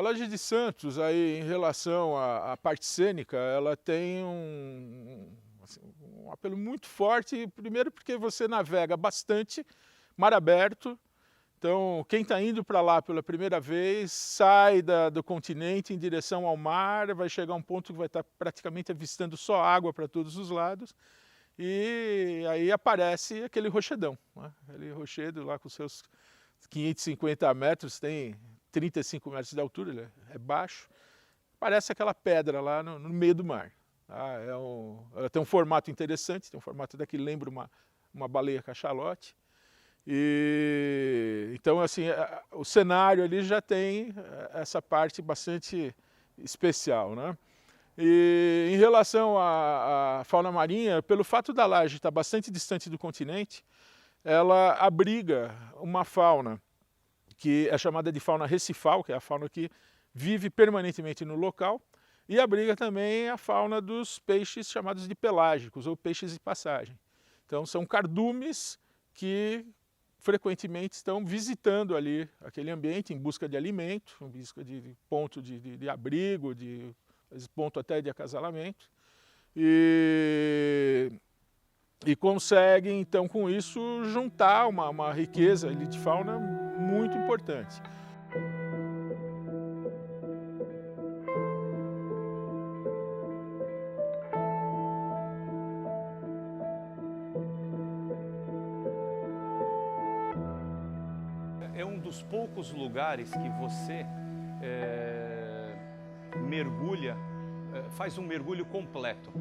Laje de Santos, aí, em relação à parte cênica, ela tem assim, um apelo muito forte, primeiro porque você navega bastante, mar aberto. Então, quem está indo para lá pela primeira vez, sai do continente em direção ao mar, vai chegar a um ponto que vai estar praticamente avistando só água para todos os lados, e aí aparece aquele rochedão, né? Aquele rochedo lá com seus 550 metros, tem 35 metros de altura, ele é baixo, parece aquela pedra lá no meio do mar. Tá? Ela tem um formato interessante, tem um formato daqui que lembra uma baleia cachalote. Então, assim, o cenário ali já tem essa parte bastante especial, né? E em relação à fauna marinha, pelo fato da laje estar bastante distante do continente, ela abriga uma fauna que é chamada de fauna recifal, que é a fauna que vive permanentemente no local, e abriga também a fauna dos peixes chamados de pelágicos, ou peixes de passagem. Então, são cardumes que frequentemente estão visitando ali aquele ambiente em busca de alimento, em busca de ponto de abrigo, de ponto até de acasalamento, e conseguem, então, com isso, juntar uma riqueza ali de fauna muito importante. É um dos poucos lugares que você mergulha, faz um mergulho completo.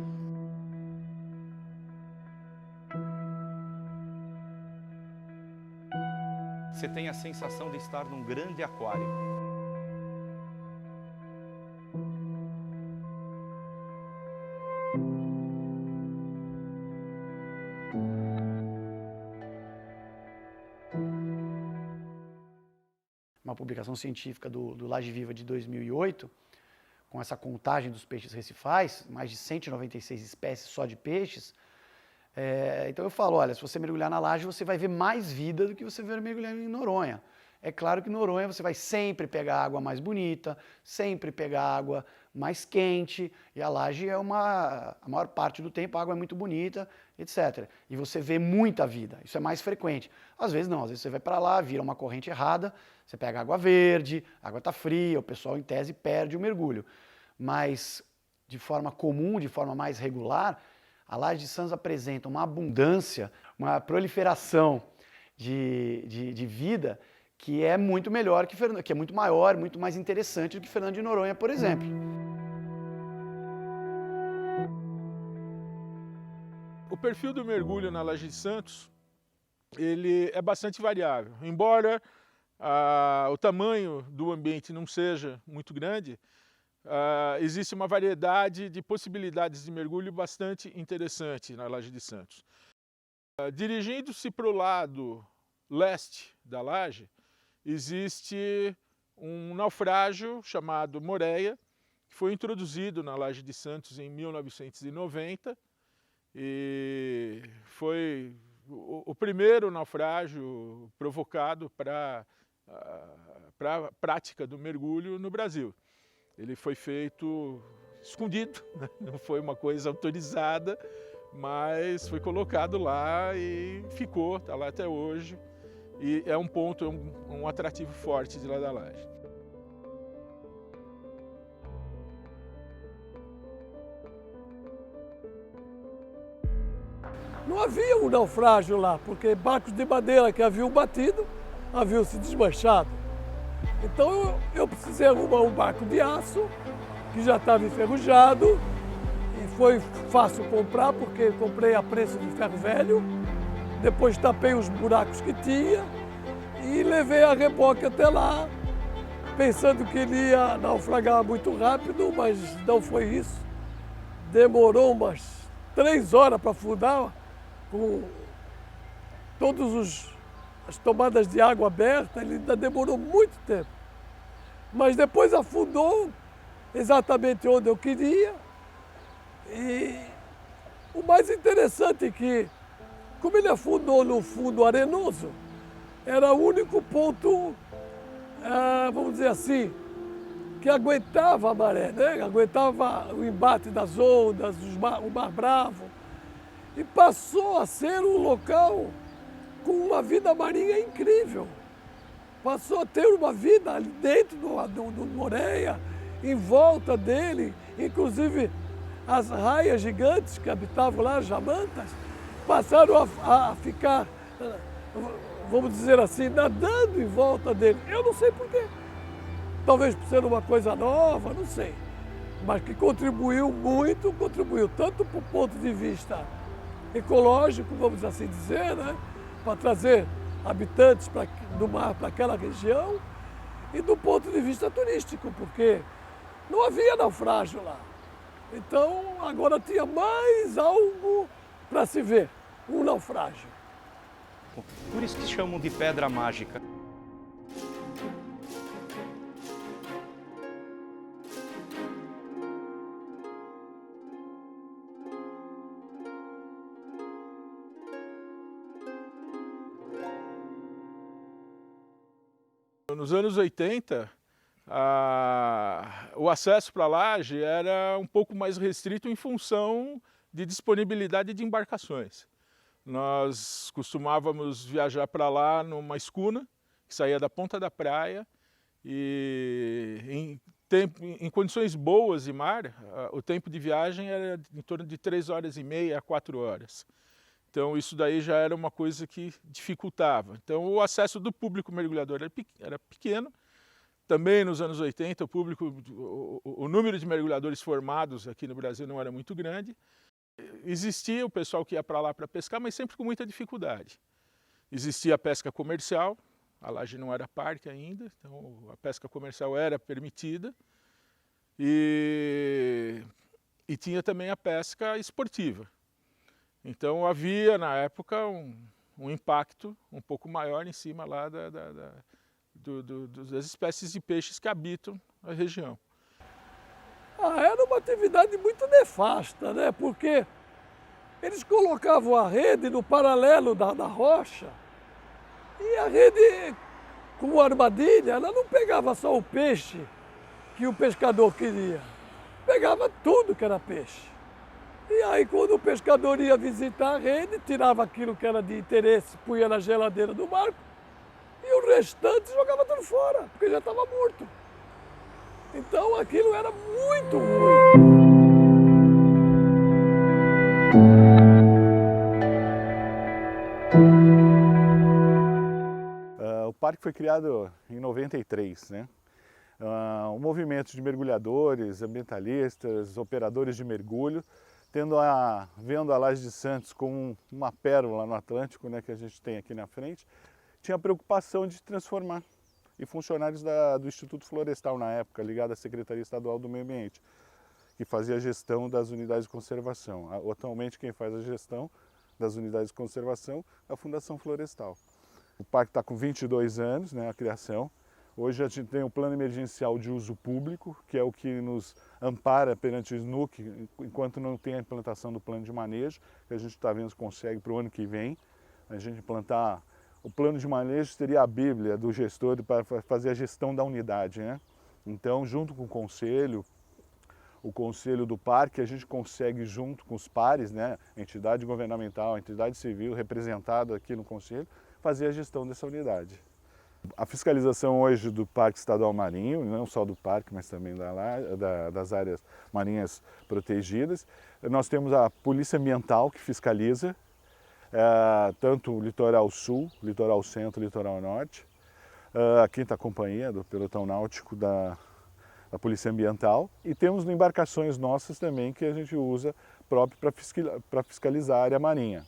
Você tem a sensação de estar num grande aquário. Uma publicação científica do Laje Viva de 2008, com essa contagem dos peixes recifais, mais de 196 espécies só de peixes. Então eu falo, olha, se você mergulhar na laje, você vai ver mais vida do que você ver mergulhando em Noronha. É claro que em Noronha você vai sempre pegar água mais bonita, sempre pegar água mais quente, e a laje a maior parte do tempo a água é muito bonita, etc. E você vê muita vida, isso é mais frequente. Às vezes não, às vezes você vai para lá, vira uma corrente errada, você pega água verde, a água está fria, o pessoal em tese perde o mergulho. Mas de forma comum, de forma mais regular, a Laje de Santos apresenta uma abundância, uma proliferação de vida que é muito melhor que é muito maior, muito mais interessante do que Fernando de Noronha, por exemplo. O perfil do mergulho na Laje de Santos, ele é bastante variável. Embora o tamanho do ambiente não seja muito grande, existe uma variedade de possibilidades de mergulho bastante interessante na Laje de Santos. Dirigindo-se para o lado leste da laje, existe um naufrágio chamado Moreia, que foi introduzido na Laje de Santos em 1990 e foi o primeiro naufrágio provocado para a prática do mergulho no Brasil. Ele foi feito escondido, né? Não foi uma coisa autorizada, mas foi colocado lá e ficou, está lá até hoje. E é um ponto, um atrativo forte de lá da laje. Não havia um naufrágio lá, porque barcos de madeira que haviam batido, haviam se desmanchado. Então eu precisei arrumar um barco de aço, que já estava enferrujado, e foi fácil comprar, porque comprei a preço de ferro velho. Depois tapei os buracos que tinha e levei a reboque até lá, pensando que ele ia naufragar muito rápido, mas não foi isso. Demorou umas 3 horas para afundar, com todas as tomadas de água abertas, ele ainda demorou muito tempo. Mas depois afundou exatamente onde eu queria. E o mais interessante é que, como ele afundou no fundo arenoso, era o único ponto, vamos dizer assim, que aguentava a maré, né? Aguentava o embate das ondas, o Mar Bravo. E passou a ser um local com uma vida marinha incrível. Passou a ter uma vida ali dentro do Moreia, em volta dele, inclusive as raias gigantes que habitavam lá, as jamantas, passaram a ficar, vamos dizer assim, nadando em volta dele. Eu não sei porquê. Talvez por ser uma coisa nova, não sei. Mas que contribuiu muito, contribuiu tanto para o ponto de vista ecológico, vamos assim dizer, né? Para trazer habitantes do mar para aquela região, e do ponto de vista turístico, porque não havia naufrágio lá. Então, agora tinha mais algo para se ver, um naufrágio. Por isso que chamam de pedra mágica. Nos anos 80, o acesso para a laje era um pouco mais restrito em função de disponibilidade de embarcações. Nós costumávamos viajar para lá numa escuna, que saía da ponta da praia, e em condições boas de mar, o tempo de viagem era em torno de 3h30 a 4 horas. Então isso daí já era uma coisa que dificultava. Então o acesso do público mergulhador era pequeno. Também nos anos 80 o número de mergulhadores formados aqui no Brasil não era muito grande. Existia o pessoal que ia para lá para pescar, mas sempre com muita dificuldade. Existia a pesca comercial, a laje não era parque ainda, então a pesca comercial era permitida. E tinha também a pesca esportiva. Então havia, na época, um impacto um pouco maior em cima lá das espécies de peixes que habitam a região. Era uma atividade muito nefasta, né? Porque eles colocavam a rede no paralelo da rocha, e a rede, com armadilha, ela não pegava só o peixe que o pescador queria, pegava tudo que era peixe. E aí, quando o pescador ia visitar a rede, tirava aquilo que era de interesse, punha na geladeira do barco, e o restante jogava tudo fora, porque já estava morto. Então, aquilo era muito ruim. O parque foi criado em 93, né? Um movimento de mergulhadores, ambientalistas, operadores de mergulho, vendo a Laje de Santos como uma pérola no Atlântico, né, que a gente tem aqui na frente, tinha a preocupação de transformar. E funcionários do Instituto Florestal, na época, ligado à Secretaria Estadual do Meio Ambiente, que fazia a gestão das unidades de conservação. Atualmente, quem faz a gestão das unidades de conservação é a Fundação Florestal. O parque está com 22 anos, né, a criação. Hoje a gente tem o plano emergencial de uso público, que é o que nos ampara perante o SNUC, enquanto não tem a implantação do plano de manejo, que a gente está vendo se consegue para o ano que vem. A gente implantar o plano de manejo seria a bíblia do gestor para fazer a gestão da unidade, né? Então, junto com o conselho do parque, a gente consegue, junto com os pares, né, entidade governamental, entidade civil representada aqui no conselho, fazer a gestão dessa unidade. A fiscalização hoje do Parque Estadual Marinho, não só do parque, mas também das áreas marinhas protegidas. Nós temos a Polícia Ambiental que fiscaliza, tanto o litoral sul, litoral centro, litoral norte. A quinta companhia do pelotão náutico da Polícia Ambiental. E temos embarcações nossas também que a gente usa próprio para fiscalizar a área marinha.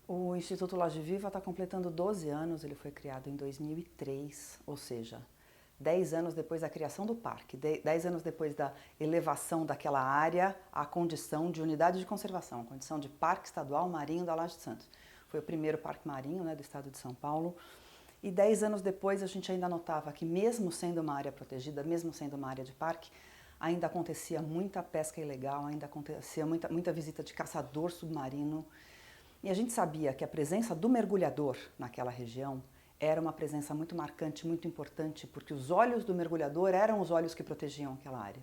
O Instituto Laje Viva está completando 12 anos, ele foi criado em 2003, ou seja, 10 anos depois da criação do parque, 10 anos depois da elevação daquela área à condição de unidade de conservação, a condição de Parque Estadual Marinho da Laje de Santos. foi o primeiro parque marinho, né, do estado de São Paulo. E 10 anos depois a gente ainda notava que mesmo sendo uma área protegida, mesmo sendo uma área de parque, ainda acontecia muita pesca ilegal, ainda acontecia muita visita de caçador submarino. E a gente sabia que a presença do mergulhador naquela região era uma presença muito marcante, muito importante, porque os olhos do mergulhador eram os olhos que protegiam aquela área.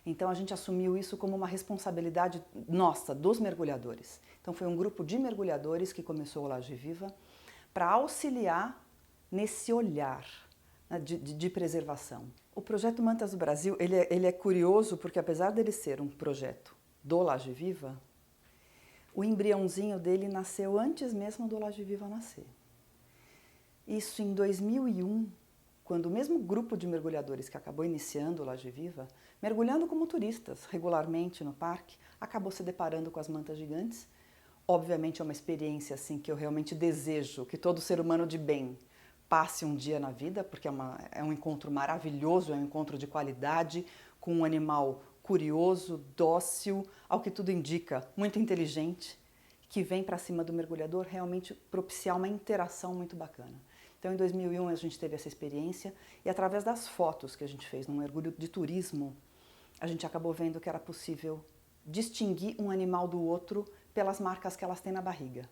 Então a gente assumiu isso como uma responsabilidade nossa, dos mergulhadores. Então foi um grupo de mergulhadores que começou o Laje Viva para auxiliar nesse olhar, né, de preservação. O projeto Mantas do Brasil, ele é curioso porque apesar dele ser um projeto do Laje Viva, o embriãozinho dele nasceu antes mesmo do Laje Viva nascer. Isso em 2001, quando o mesmo grupo de mergulhadores que acabou iniciando o Laje Viva, mergulhando como turistas regularmente no parque, acabou se deparando com as mantas gigantes. Obviamente é uma experiência assim, que eu realmente desejo que todo ser humano de bem passe um dia na vida, porque é um encontro maravilhoso, é um encontro de qualidade, com um animal curioso, dócil, ao que tudo indica, muito inteligente, que vem para cima do mergulhador realmente propiciar uma interação muito bacana. Então, em 2001, a gente teve essa experiência e, através das fotos que a gente fez num mergulho de turismo, a gente acabou vendo que era possível distinguir um animal do outro pelas marcas que elas têm na barriga.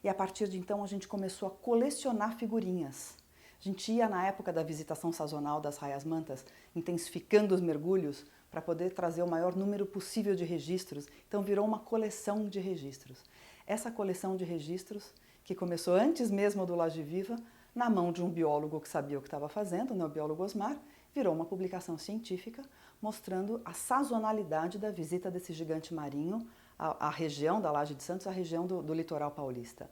E, a partir de então, a gente começou a colecionar figurinhas. A gente ia, na época da visitação sazonal das Raias Mantas, intensificando os mergulhos para poder trazer o maior número possível de registros. Então, virou uma coleção de registros. Essa coleção de registros, que começou antes mesmo do Laje Viva, na mão de um biólogo que sabia o que estava fazendo, né, o biólogo Osmar, virou uma publicação científica mostrando a sazonalidade da visita desse gigante marinho à região da Laje de Santos, à região do litoral paulista.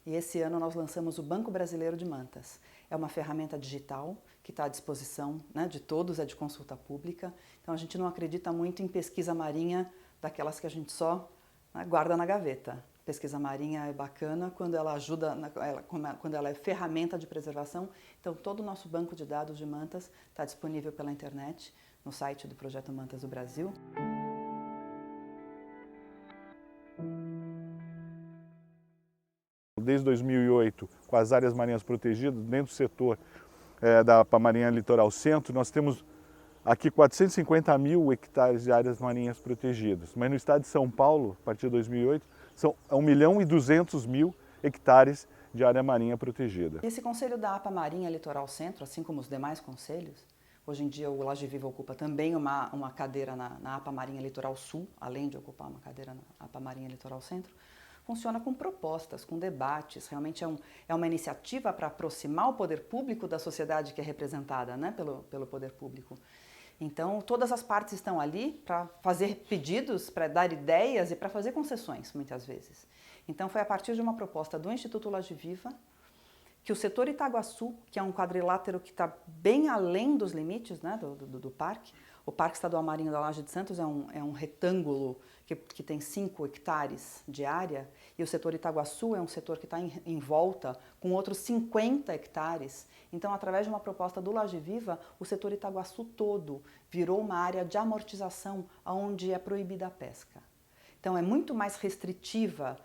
E esse ano nós lançamos o Banco Brasileiro de Mantas. É uma ferramenta digital que está à disposição, né, de todos, é de consulta pública. Então a gente não acredita muito em pesquisa marinha daquelas que a gente só, né, guarda na gaveta. Pesquisa marinha é bacana quando ela ajuda, quando ela é ferramenta de preservação. Então todo o nosso banco de dados de mantas está disponível pela internet, no site do Projeto Mantas do Brasil. Desde 2008, com as áreas marinhas protegidas, dentro do setor da APA Marinha Litoral Centro, nós temos aqui 450 mil hectares de áreas marinhas protegidas. Mas no estado de São Paulo, a partir de 2008, são 1.200.000 hectares de área marinha protegida. Esse conselho da APA Marinha Litoral Centro, assim como os demais conselhos, hoje em dia o Laje Viva ocupa também uma cadeira na APA Marinha Litoral Sul, além de ocupar uma cadeira na APA Marinha Litoral Centro, funciona com propostas, com debates. Realmente é uma iniciativa para aproximar o poder público da sociedade que é representada, né, pelo poder público. Então, todas as partes estão ali para fazer pedidos, para dar ideias e para fazer concessões, muitas vezes. Então, foi a partir de uma proposta do Instituto Laje Viva que o setor Itaguaçu, que é um quadrilátero que está bem além dos limites, né, do parque. O Parque Estadual Marinho da Laje de Santos é um retângulo que tem 5 hectares de área, e o setor Itaguaçu é um setor que está em volta com outros 50 hectares. Então, através de uma proposta do Laje Viva, o setor Itaguaçu todo virou uma área de amortização onde é proibida a pesca. Então, é muito mais restritiva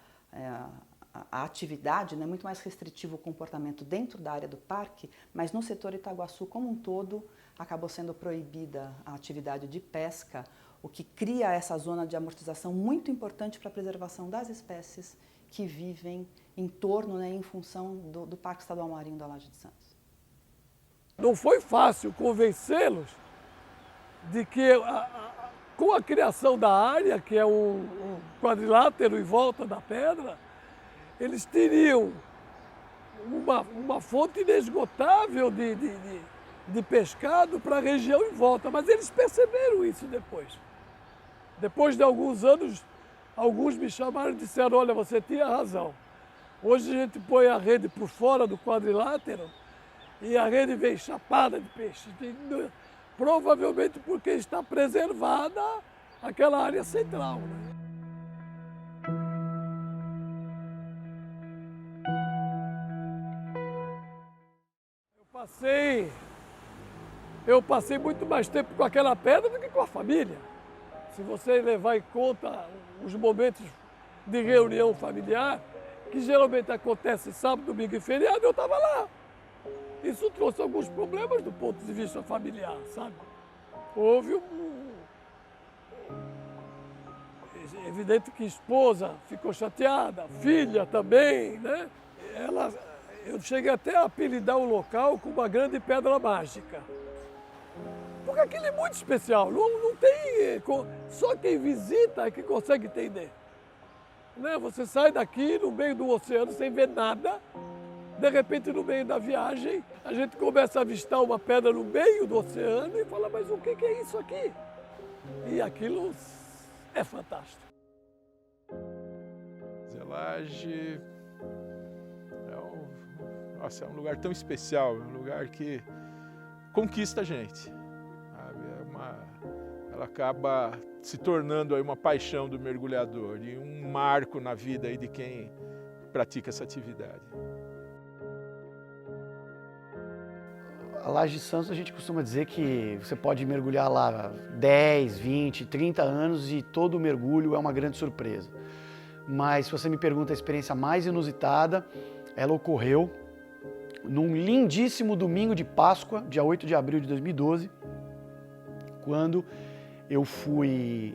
a atividade, né? Muito mais restritivo o comportamento dentro da área do parque, mas no setor Itaguaçu como um todo acabou sendo proibida a atividade de pesca, o que cria essa zona de amortização muito importante para a preservação das espécies que vivem em torno, né, em função do Parque Estadual Marinho da Laje de Santos. Não foi fácil convencê-los de que com a criação da área, que é um quadrilátero em volta da pedra, eles teriam uma fonte inesgotável de pescado para a região em volta, mas eles perceberam isso depois. Depois de alguns anos, alguns me chamaram e disseram, olha, você tinha razão. Hoje a gente põe a rede por fora do quadrilátero e a rede vem chapada de peixe. Provavelmente porque está preservada aquela área central, né? Eu passei muito mais tempo com aquela pedra do que com a família. Se você levar em conta os momentos de reunião familiar, que geralmente acontece sábado, domingo e feriado, eu estava lá. Isso trouxe alguns problemas do ponto de vista familiar, sabe? Houve É evidente que a esposa ficou chateada, a filha também, né? Eu cheguei até a apelidar o local com uma grande pedra mágica. Porque aquilo é muito especial, não tem... Só quem visita é que consegue entender. Né? Você sai daqui no meio do oceano sem ver nada, de repente no meio da viagem a gente começa a avistar uma pedra no meio do oceano e fala, mas o que é isso aqui? E aquilo é fantástico. Zelagem é um lugar tão especial, é um lugar que conquista a gente, sabe? Ela acaba se tornando aí uma paixão do mergulhador e um marco na vida aí de quem pratica essa atividade. A Laje de Santos, a gente costuma dizer que você pode mergulhar lá 10, 20, 30 anos e todo mergulho é uma grande surpresa. Mas se você me pergunta a experiência mais inusitada, ela ocorreu num lindíssimo domingo de Páscoa, dia 8 de abril de 2012, quando eu fui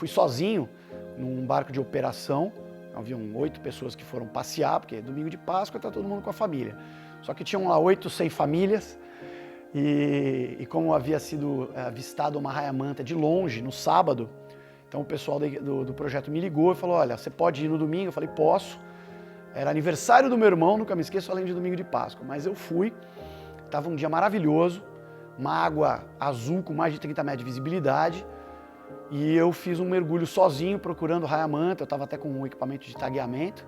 sozinho num barco de operação. Haviam 8 pessoas que foram passear, porque domingo de Páscoa está todo mundo com a família. Só que tinham lá 8 sem famílias e como havia sido avistado uma raia-manta de longe no sábado, então o pessoal do projeto me ligou e falou, olha, você pode ir no domingo? Eu falei, posso. Era aniversário do meu irmão, nunca me esqueço, além de domingo de Páscoa. Mas eu fui, estava um dia maravilhoso, uma água azul com mais de 30 metros de visibilidade, e eu fiz um mergulho sozinho procurando raia-manta, eu estava até com um equipamento de tagueamento,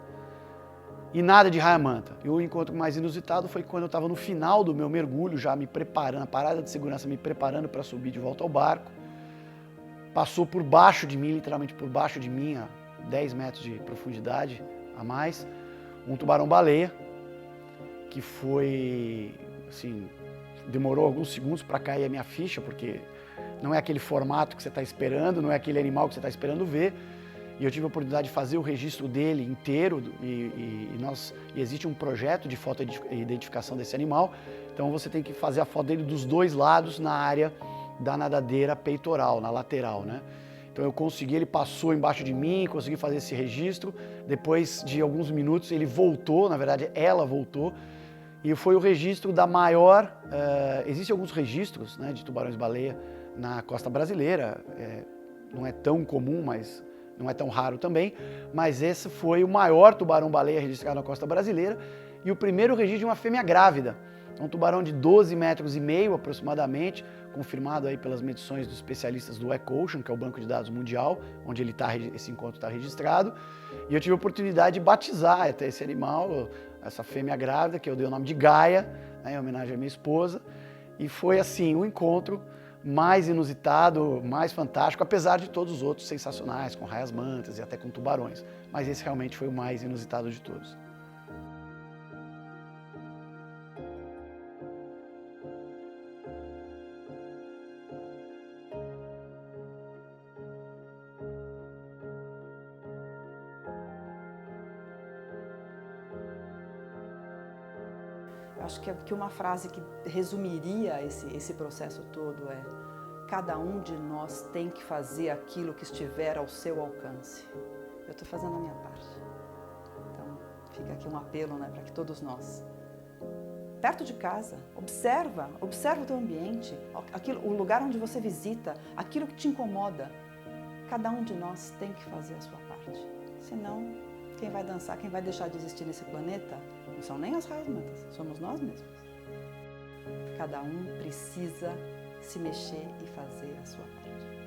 e nada de raia-manta. E o encontro mais inusitado foi quando eu estava no final do meu mergulho, já me preparando, a parada de segurança me preparando para subir de volta ao barco, passou por baixo de mim, literalmente por baixo de mim, a 10 metros de profundidade a mais, um tubarão-baleia, que foi, assim, demorou alguns segundos para cair a minha ficha, porque não é aquele formato que você está esperando, não é aquele animal que você está esperando ver, e eu tive a oportunidade de fazer o registro dele inteiro, e existe um projeto de foto-identificação desse animal, então você tem que fazer a foto dele dos dois lados na área da nadadeira peitoral, na lateral, né? Então eu consegui, ele passou embaixo de mim, consegui fazer esse registro, depois de alguns minutos ele voltou, na verdade ela voltou, e foi o registro da maior, existem alguns registros, né, de tubarões-baleia na costa brasileira, não é tão comum, mas não é tão raro também, mas esse foi o maior tubarão-baleia registrado na costa brasileira e o primeiro registro de uma fêmea grávida. Um tubarão de 12,5 metros aproximadamente, confirmado aí pelas medições dos especialistas do EcoOcean, que é o banco de dados mundial, onde esse encontro está registrado. E eu tive a oportunidade de batizar até esse animal, essa fêmea grávida, que eu dei o nome de Gaia, né, em homenagem à minha esposa. E foi assim, o encontro mais inusitado, mais fantástico, apesar de todos os outros sensacionais, com raias-mantas e até com tubarões. Mas esse realmente foi o mais inusitado de todos. Acho que uma frase que resumiria esse processo todo é: cada um de nós tem que fazer aquilo que estiver ao seu alcance. Eu estou fazendo a minha parte. Então, fica aqui um apelo, né, para que todos nós, perto de casa, observa o teu ambiente, o lugar onde você visita, aquilo que te incomoda. Cada um de nós tem que fazer a sua parte. Senão, quem vai dançar, quem vai deixar de existir nesse planeta, não são nem as raias-mantas, somos nós mesmos. Cada um precisa se mexer e fazer a sua parte.